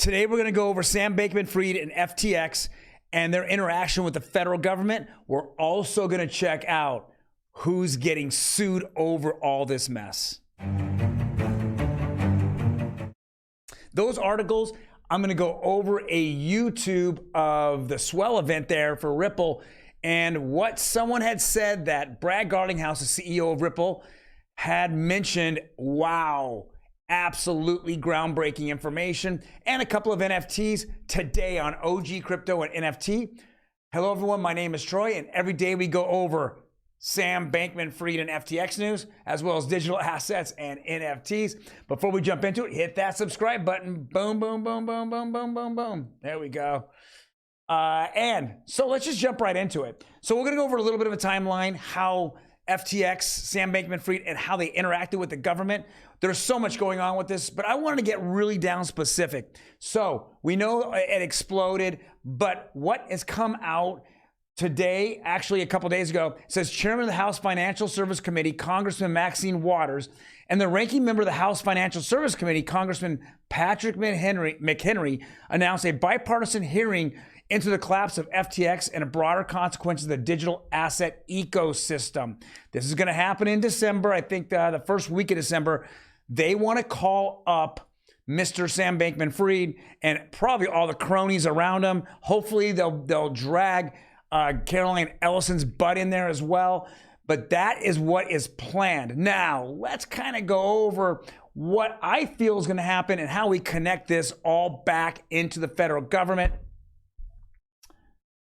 Today, we're going to go over Sam Bankman-Fried and FTX and their interaction with the federal government. We're also going to check out who's getting sued over all this mess. Those articles, I'm going to go over a YouTube of the swell event there for Ripple and what someone had said that Brad Garlinghouse, the CEO of Ripple, had mentioned. Wow. Absolutely groundbreaking information, and a couple of NFTs today on OG Crypto and NFT. Hello everyone, my name is Troy, and every day we go over Sam Bankman-Fried and FTX news, as well as digital assets and NFTs. Before we jump into it, hit that subscribe button. Boom, boom, boom, boom, boom, boom, boom, boom. There we go. And so let's just jump right into it. So we're gonna go over a little bit of a timeline, how FTX, Sam Bankman-Fried, and how they interacted with the government. There's so much going on with this, but I wanted to get really down specific. So we know it exploded, but what has come out today, actually a couple days ago, says Chairman of the House Financial Service Committee, Congressman Maxine Waters, and the ranking member of the House Financial Service Committee, Congressman Patrick McHenry, announced a bipartisan hearing into the collapse of FTX and a broader consequences of the digital asset ecosystem. This is going to happen in December. I think the first week of December. They want to call up Mr. Sam Bankman-Fried and probably all the cronies around him. Hopefully they'll drag Caroline Ellison's butt in there as well. But that is what is planned. Now, let's kind of go over what I feel is going to happen and how we connect this all back into the federal government.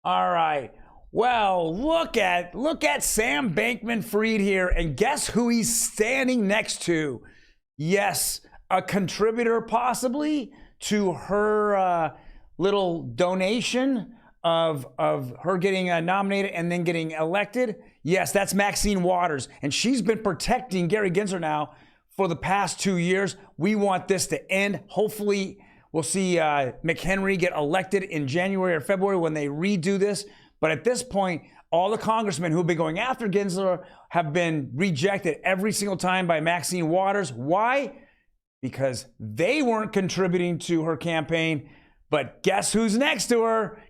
All right. Well, look at Sam Bankman-Fried here, and guess who he's standing next to? Yes, a contributor possibly to her little donation of her getting nominated and then getting elected. Yes, that's Maxine Waters, and she's been protecting Gary Gensler now for the past 2 years. We want this to end. Hopefully, we'll see McHenry get elected in January or February when they redo this. But at this point, all the congressmen who've been going after Gensler have been rejected every single time by Maxine Waters. Why? Because they weren't contributing to her campaign. But guess who's next to her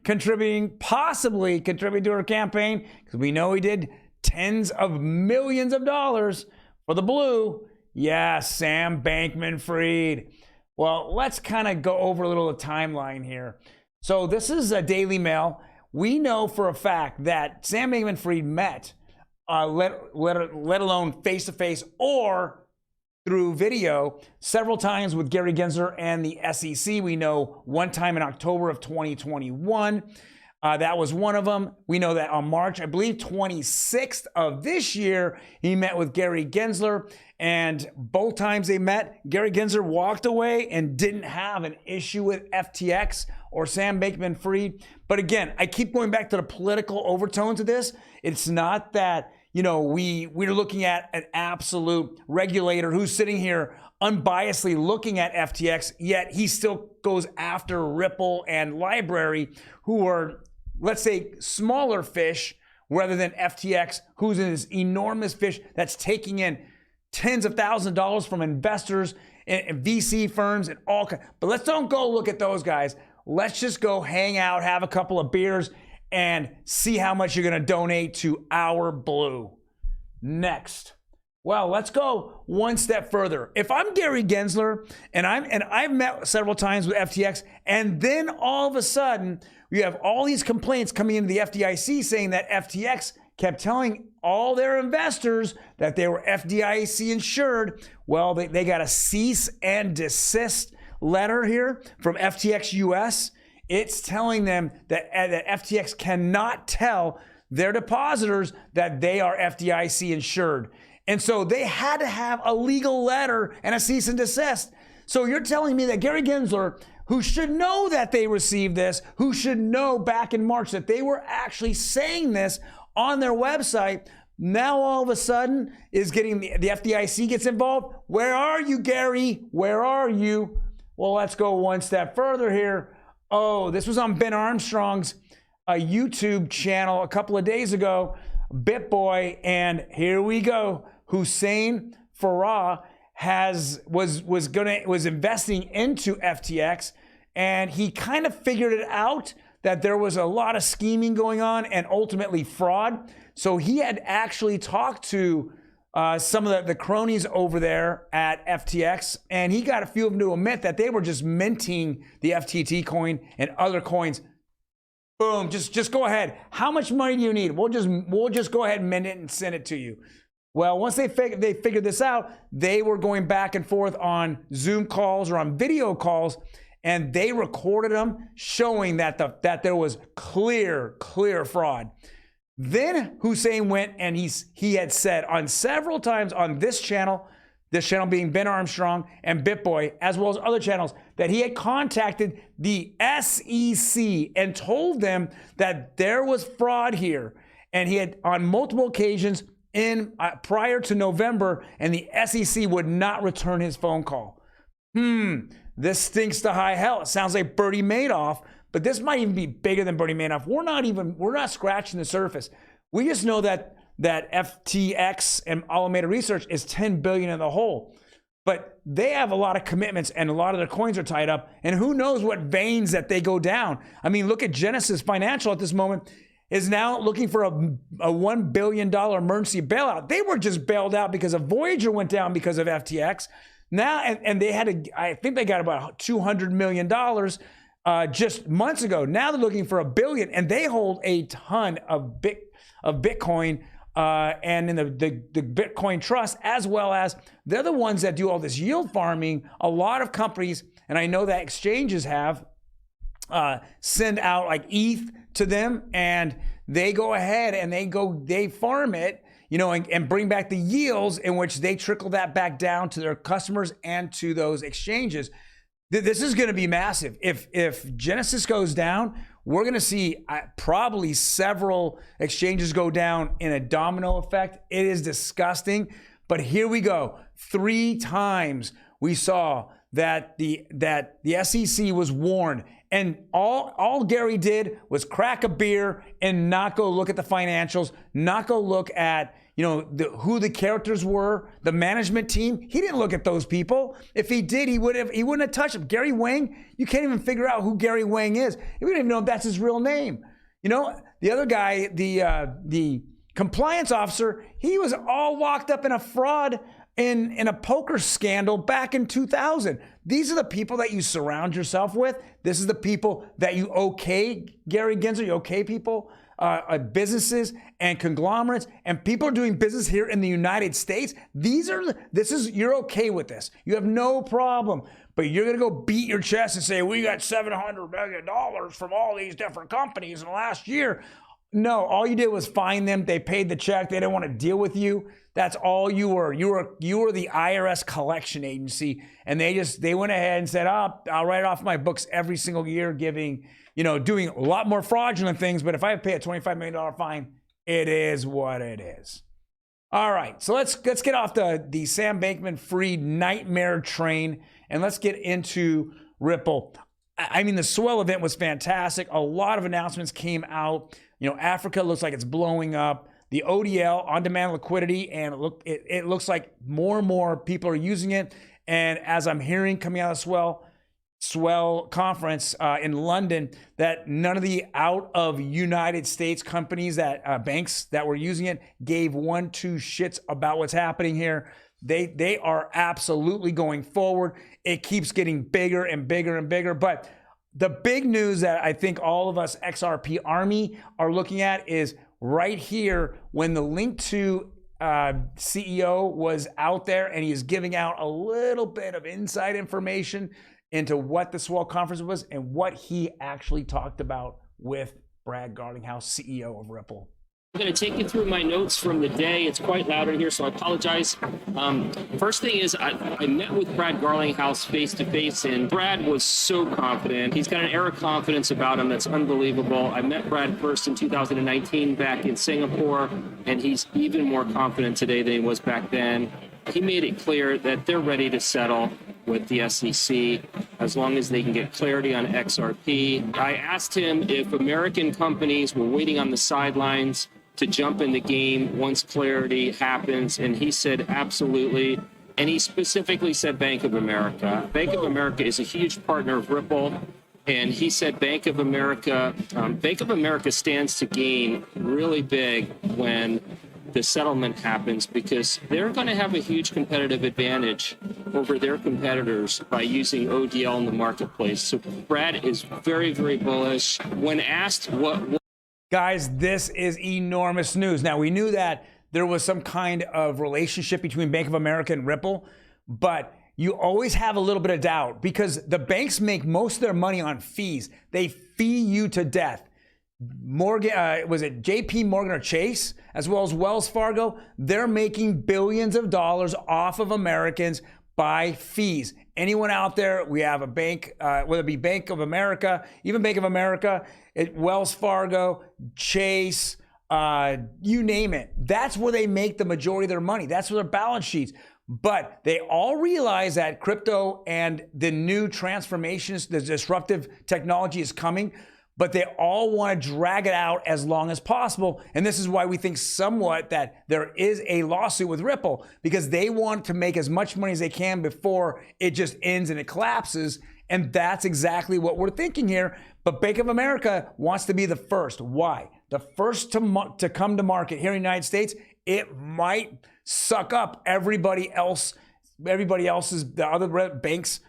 possibly contributing to her campaign? Because we know he did tens of millions of dollars for the blue. Yeah, Sam Bankman-Fried. Well, let's kind of go over a little of the timeline here. So this is a Daily Mail. We know for a fact that Sam Bankman-Fried met, let alone face-to-face or through video, several times with Gary Gensler and the SEC. We know one time in October of 2021. That was one of them. We know that on March, I believe 26th of this year, he met with Gary Gensler, and both times they met, Gary Gensler walked away and didn't have an issue with FTX or Sam Bankman-Fried. But again, I keep going back to the political overtones of this. It's not that, you know, we're looking at an absolute regulator who's sitting here unbiasedly looking at FTX, yet he still goes after Ripple and Library, who are, let's say, smaller fish rather than FTX, who's in this enormous fish that's taking in tens of thousands of dollars from investors and VC firms and all kinds. But let's don't go look at those guys. Let's just go hang out, have a couple of beers, and see how much you're going to donate to our blue. Next. Well, let's go one step further. If I'm Gary Gensler and I've met several times with FTX, and then all of a sudden we have all these complaints coming into the FDIC saying that FTX kept telling all their investors that they were FDIC insured. Well, they got a cease and desist letter here from FTX US. It's telling them that FTX cannot tell their depositors that they are FDIC insured. And so they had to have a legal letter and a cease and desist. So you're telling me that Gary Gensler, who should know that they received this, who should know back in March that they were actually saying this on their website, now all of a sudden is getting the FDIC gets involved? Where are you, Gary? Where are you? Well, let's go one step further here. Oh, this was on Ben Armstrong's YouTube channel a couple of days ago, Bitboy, and here we go. Hussein Faraj was investing into FTX, and he kind of figured it out that there was a lot of scheming going on and ultimately fraud. So he had actually talked to some of the cronies over there at FTX, and he got a few of them to admit that they were just minting the FTT coin and other coins. Boom, just go ahead. How much money do you need? We'll just go ahead and mint it and send it to you. Well, once they figured this out, they were going back and forth on Zoom calls or on video calls, and they recorded them showing that there was clear fraud. Then Hussein went and he had said on several times on this channel being Ben Armstrong and Bitboy, as well as other channels, that he had contacted the SEC and told them that there was fraud here. And he had on multiple occasions prior to November, and the SEC would not return his phone call. This stinks to high hell. It sounds like Bernie Madoff, but this might even be bigger than Bernie Madoff. We're not scratching the surface. We just know that FTX and Alameda Research is $10 billion in the hole. But they have a lot of commitments and a lot of their coins are tied up. And who knows what veins that they go down. I mean, look at Genesis Financial at this moment is now looking for a $1 billion emergency bailout. They were just bailed out because a Voyager went down because of FTX. Now, and they had I think they got about $200 million just months ago. Now they're looking for $1 billion, and they hold a ton of Bitcoin and in the Bitcoin Trust, as well as they're the ones that do all this yield farming. A lot of companies, and I know that exchanges have, send out like ETH to them, and they go ahead and they farm it, and bring back the yields in which they trickle that back down to their customers and to those exchanges. This is going to be massive. If Genesis goes down, we're going to see probably several exchanges go down in a domino effect. It is disgusting, but here we go. 3 times we saw that the SEC was warned, and all Gary did was crack a beer and not go look at the financials, not go look at who the characters were, the management team. He didn't look at those people. If he did, he wouldn't have touched them. Gary Wang, you can't even figure out who Gary Wang is. We don't even know if that's his real name. The other guy, the compliance officer, he was all locked up in a fraud in a poker scandal back in 2000. These are the people that you surround yourself with. This is the people that you okay, Gary Gensler, you okay people, businesses and conglomerates, and people are doing business here in the United States. You're okay with this. You have no problem, but you're gonna go beat your chest and say, we got $700 million from all these different companies in the last year. No, all you did was find them. They paid the check. They didn't want to deal with you. That's all you were. You were the IRS collection agency, and they went ahead and said, I'll write off my books every single year, doing a lot more fraudulent things. But if I pay a $25 million fine, it is what it is. All right, so let's get off the Sam Bankman-Fried nightmare train, and let's get into Ripple. I mean, the swell event was fantastic. A lot of announcements came out. Africa looks like it's blowing up. The ODL, on-demand liquidity, and it looks like more and more people are using it. And as I'm hearing coming out of Swell conference in London, that none of the out of United States companies banks that were using it gave 1-2 shits about what's happening here. They are absolutely going forward. It keeps getting bigger and bigger and bigger. But the big news that I think all of us XRP Army are looking at is right here when the link to CEO was out there, and he is giving out a little bit of inside information into what the Swell conference was and what he actually talked about with Brad Garlinghouse, CEO of Ripple. I'm going to take you through my notes from the day. It's quite loud in here, so I apologize. First thing is I met with Brad Garlinghouse face-to-face, and Brad was so confident. He's got an air of confidence about him that's unbelievable. I met Brad first in 2019 back in Singapore, and he's even more confident today than he was back then. He made it clear that they're ready to settle with the SEC as long as they can get clarity on XRP. I asked him if American companies were waiting on the sidelines to jump in the game once clarity happens, and he said absolutely. And he specifically said Bank of America. Bank of America is a huge partner of Ripple. and he said Bank of America stands to gain really big when the settlement happens, because they're going to have a huge competitive advantage over their competitors by using ODL in the marketplace. So Brad is very, very bullish. When asked what Guys, this is enormous news. Now, we knew that there was some kind of relationship between Bank of America and Ripple, but you always have a little bit of doubt because the banks make most of their money on fees. They fee you to death. Morgan, was it JP Morgan or Chase, as well as Wells Fargo? They're making billions of dollars off of Americans by fees. Anyone out there, we have a bank, whether it be Bank of America, even Bank of America, Wells Fargo, Chase, you name it. That's where they make the majority of their money. That's where their balance sheets. But they all realize that crypto and the new transformations, the disruptive technology is coming, but they all want to drag it out as long as possible. And this is why we think somewhat that there is a lawsuit with Ripple, because they want to make as much money as they can before it just ends and it collapses. And that's exactly what we're thinking here. But Bank of America wants to be the first. Why? The first to come to market here in the United States. It might suck up everybody else's, the other banks,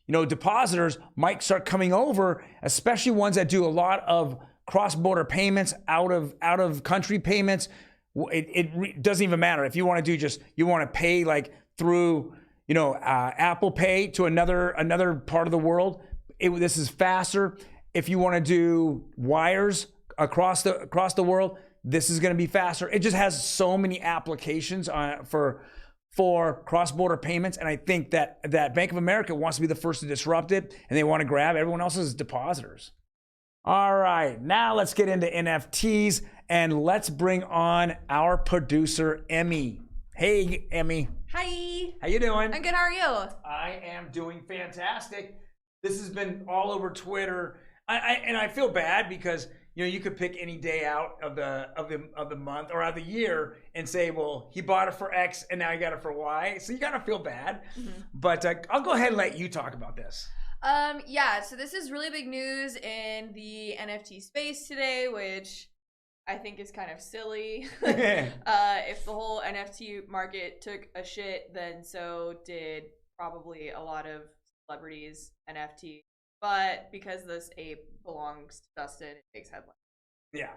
depositors might start coming over, especially ones that do a lot of cross-border payments, out of country payments. It doesn't even matter if you want to do you want to pay like through Apple Pay to another part of the world. This is faster. If you want to do wires across the world, this is going to be faster. It just has so many applications for cross-border payments, and I think that Bank of America wants to be the first to disrupt it, and they want to grab everyone else's depositors. All right, now let's get into NFTs, and let's bring on our producer, Emmy. Hey, Emmy. Hi. How you doing? I'm good. How are you? I am doing fantastic. This has been all over Twitter, and I feel bad because you could pick any day out of the month or of the year and say, well, he bought it for X and now he got it for Y. So you gotta feel bad. Mm-hmm. But I'll go ahead and let you talk about this. Yeah. So this is really big news in the NFT space today, which I think is kind of silly. If the whole NFT market took a shit, then so did probably a lot of celebrities NFT. But because this ape belongs to Dustin, it makes headlines. Yeah.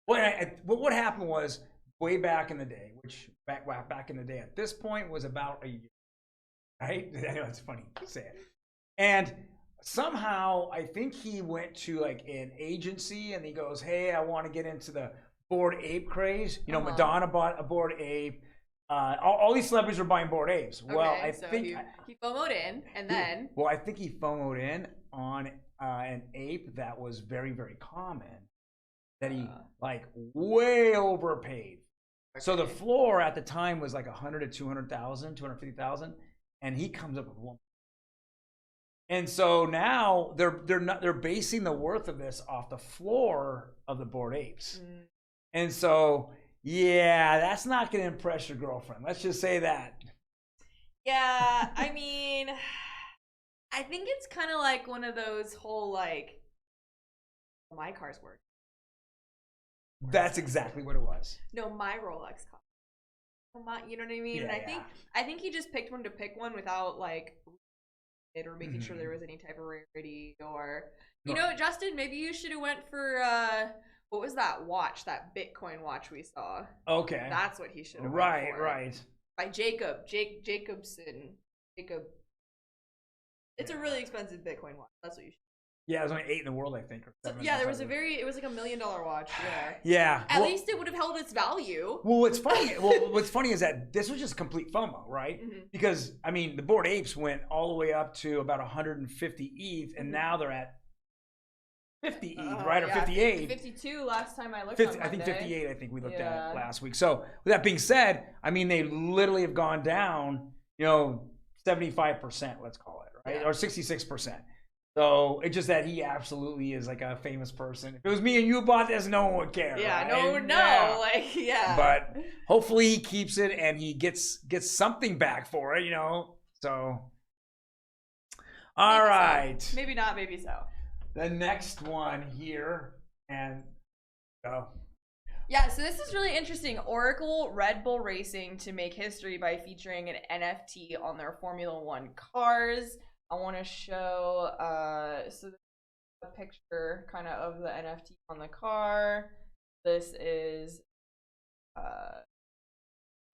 What happened was way back in the day, which back in the day at this point was about a year, right? I know it's funny to say it. And somehow I think he went to like an agency and he goes, hey, I want to get into the Bored Ape craze. Madonna bought a Bored Ape. All these celebrities were buying Bored Apes. Okay, well, I so think he FOMO'd in, and then I think he FOMO'd in on an ape that was very, very common, that he like way overpaid. Okay. So the floor at the time was like 100 to 200,000, 250,000, and he comes up with one. And so now they're basing the worth of this off the floor of the Bored Apes. Mm. And so yeah, that's not going to impress your girlfriend. Let's just say that. Yeah, I mean, I think it's kind of like one of those whole like, my car's work. That's exactly what it was. No, my Rolex car. You know what I mean? Yeah, and I think he just picked one without like it or making sure there was any type of rarity or Justin, maybe you should have went for what was that watch, that Bitcoin watch we saw? Okay. That's what he should have went for. Right. By Jacobson. It's a really expensive Bitcoin watch. That's what you should. Yeah, it was only 8 in the world, I think. Yeah, it was like a $1 million watch. Yeah. Yeah. At least it would have held its value. Well, what's funny is that this was just complete FOMO, right? Mm-hmm. Because I mean, the Bored Apes went all the way up to about 150 ETH, and now they're at 50 ETH, right? Or 58. 52 last time I looked. I think 58. I think we looked at it last week. So with that being said, I mean, they literally have gone down, 75%, let's call it, right, or 66%. So it's just that he absolutely is like a famous person. If it was me and you bought this, no one would care. Yeah, right? no one would know. Yeah. But hopefully he keeps it and he gets something back for it, So, All Maybe right. So. Maybe not, maybe so. The next one here, and go. Yeah, so this is really interesting. Oracle Red Bull Racing to make history by featuring an NFT on their Formula One cars. I want to show so a picture kind of the NFT on the car. This is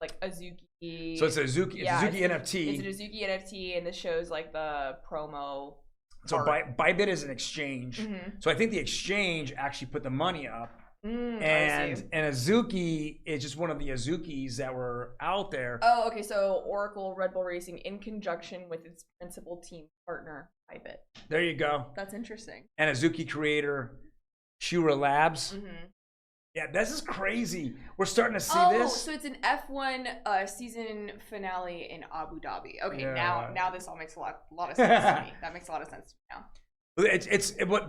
like Azuki. So it's a Azuki, Yeah, Azuki NFT. It's an Azuki NFT, and this shows like the promo. So Bybit is an exchange. Mm-hmm. So I think the exchange actually put the money up. And Azuki is just one of the Azukis that were out there. Oh, okay. So Oracle Red Bull Racing in conjunction with its principal team partner, Bybit. There you go. That's interesting. And Azuki creator, Shura Labs. Mm-hmm. Yeah, this is crazy. We're starting to see this. Oh, so it's an F1 season finale in Abu Dhabi. Okay, Yeah. now this all makes a lot of sense to me. That makes a lot of sense to me now. But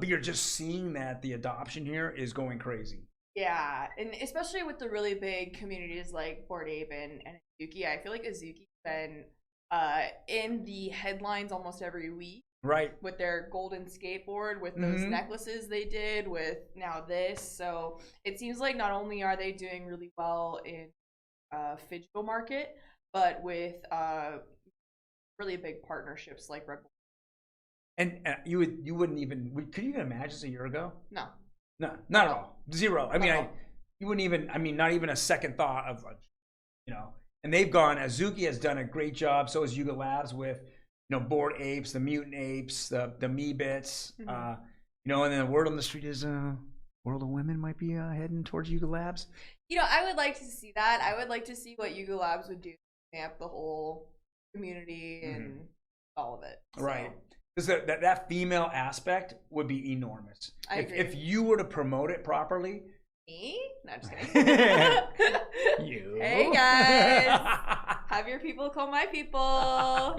you're just seeing that the adoption here is going crazy. Yeah, and especially with the really big communities like Bored Ape and Azuki, I feel like Azuki's been in the headlines almost every week. Right. With their golden skateboard, with those necklaces they did, with now this. So it seems like not only are they doing really well in phygital market, but with really big partnerships like Red Bull. And you wouldn't even, could you even imagine this a year ago? No, not at all. Zero. I mean, you wouldn't even, not even a second thought of, and they've gone, Azuki has done a great job. So has Yuga Labs with, Bored Apes, the Mutant Apes, the Me Bits, and then the word on the street is, World of Women might be heading towards Yuga Labs. I would like to see that. I would like to see what Yuga Labs would do to stamp the whole community and all of it. So. Right. Because that female aspect would be enormous. I agree. If you were to promote it properly. Me? No, just kidding. You. Hey guys, have your people call my people.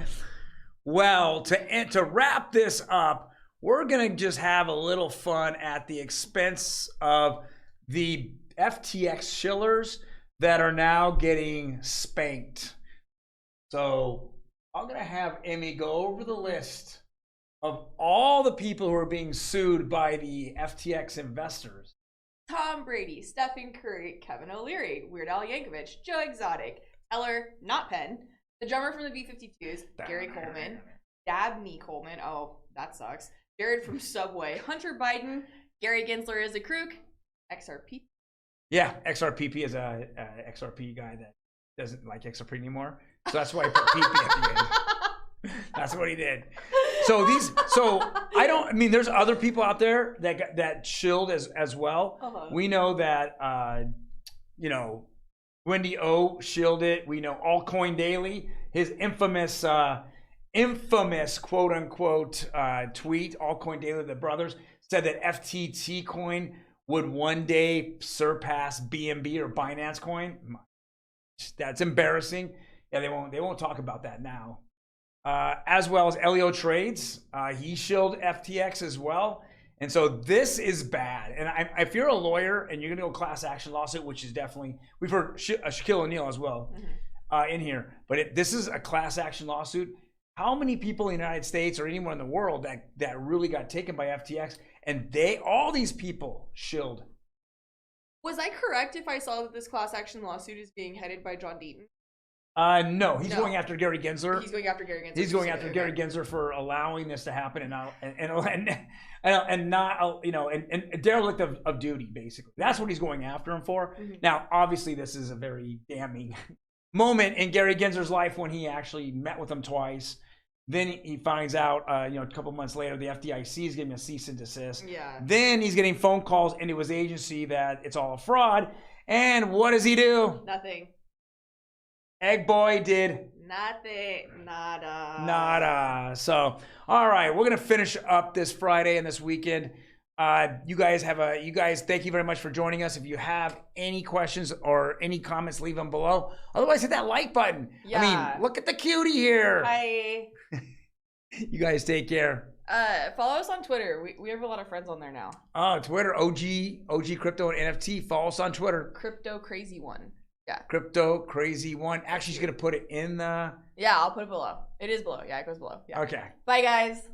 Well, to wrap this up, we're gonna just have a little fun at the expense of the FTX shillers that are now getting spanked. So I'm gonna have Emmy go over the list of all the people who are being sued by the FTX investors. Tom Brady, Stephen Curry, Kevin O'Leary, Weird Al Yankovic, Joe Exotic, Eller, not Penn, the drummer from the B-52s, Gary Coleman, Dabney Coleman, oh, that sucks, Jared from Subway, Hunter Biden, Gary Gensler is a crook, XRP. Yeah, XRPP is a XRP guy that doesn't like XRP anymore. So that's why he put PP at the end. That's what he did. There's other people out there that shilled as well. Uh-huh. We know that Wendy O shilled it. We know Altcoin Daily, his infamous quote unquote tweet, Altcoin Daily, the brothers, said that FTT coin would one day surpass BNB or Binance coin. That's embarrassing. Yeah, they won't talk about that now. As well as Elio Trades, he shilled FTX as well. And so this is bad. And if you're a lawyer and you're going to go class action lawsuit, which is definitely, we've heard Shaquille O'Neal as well in here, but this is a class action lawsuit. How many people in the United States or anywhere in the world that really got taken by FTX, and all these people shilled? Was I correct if I saw that this class action lawsuit is being headed by John Deaton? No, he's going after Gary Gensler. He's going after Gary Gensler. He's going after Gary Gensler for allowing this to happen and not derelict of duty, basically. That's what he's going after him for. Mm-hmm. Now, obviously, this is a very damning moment in Gary Gensler's life when he actually met with him twice. Then he finds out, a couple months later, the FDIC is giving him a cease and desist. Yeah. Then he's getting phone calls into his agency that it's all a fraud. And what does he do? Nothing. Egg Boy did nothing. Nada. So, all right, we're gonna finish up this Friday and this weekend. You guys, thank you very much for joining us. If you have any questions or any comments, leave them below. Otherwise, hit that like button. Yeah. I mean, look at the cutie here. Hi. You guys take care. Follow us on Twitter. We have a lot of friends on there now. Oh, Twitter, OG Crypto and NFT. Follow us on Twitter. Crypto Crazy One. Yeah. Crypto Crazy One. Actually, she's gonna put it in the. Yeah, I'll put it below. It is below. Yeah, it goes below. Yeah. Okay. Bye, guys.